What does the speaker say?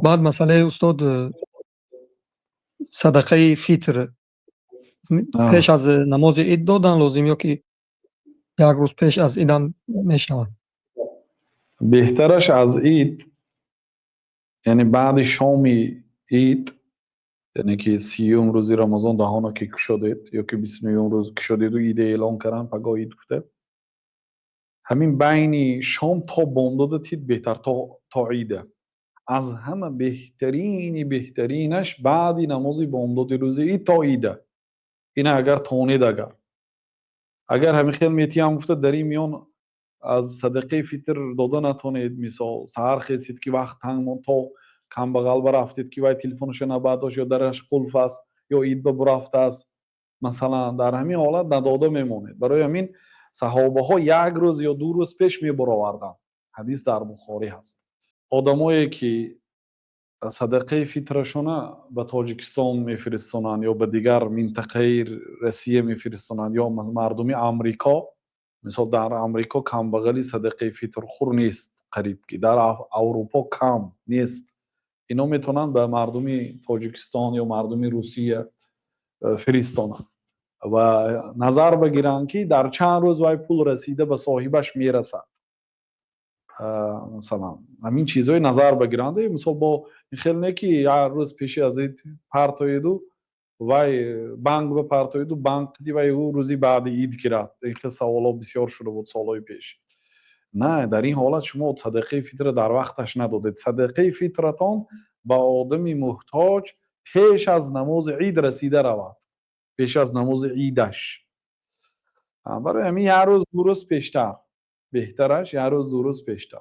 بعد مسئله استاد صدقه فیتر پیش از نماز عید دادن لازم یا که یک روز پیش از عید هم میشود؟ بهترش از عید، یعنی بعد شام عید، یعنی که 30 روزی رمضان دهانا که کشادید یا که 29 روز کشادید و عید اعلان کردن پگاه عید گفته، همین بین شام تا بامداد بهتر تا عیده. از همه بهترینش بعد نماز بامداد روز عید تا عیده. این اگر تونید، اگر همین خیلی میتی هم گفته در این میان از صدقه فیتر داده نتونید، مثال سهر خیستید که وقت تنگ تا کم بغل برفتید که وای تلفنش نباید داشت یا درش قلف است یا عید به برفته است، مثلا در همین حالت نداده میمونید. برای همین صحابه ها 1 روز یا 2 روز پیش می برآوردن. حدیث در بخاری هست. آدمایی که صدقه فیترشون به تاجیکستان میفرستونن یا به دیگر منطقه روسیه میفرستونن یا مردمی آمریکا، مثلا در آمریکا کم بغلی صدقه فیتر خور نیست، قریب که در اروپا کم نیست، اینا میتونن به مردمی تاجیکستان یا مردمی روسیه فرستونن و نظر بگیرن که در چند روز وای پول رسیده به صاحبش میرسد. مثلا همین چیزای نظر بگیرنده، مثلا با خیلی نکی هر روز پیش از این پرتایدو وای بانک به پرتایدو بانک دی وای او روزی بعد عید کرد. این خیلی سوالا بسیار شده بود سالهای پیش. نه، در این حالت شما صدقه فیتر در وقتش ندادید. صدقه فیترتان با آدمی محتاج پیش از نماز عید رسیده رود، پیش از نماز عیدش. برای همین 1 روز 2 روز پیشتر بهترش، 1 روز 2 روز پیشتر.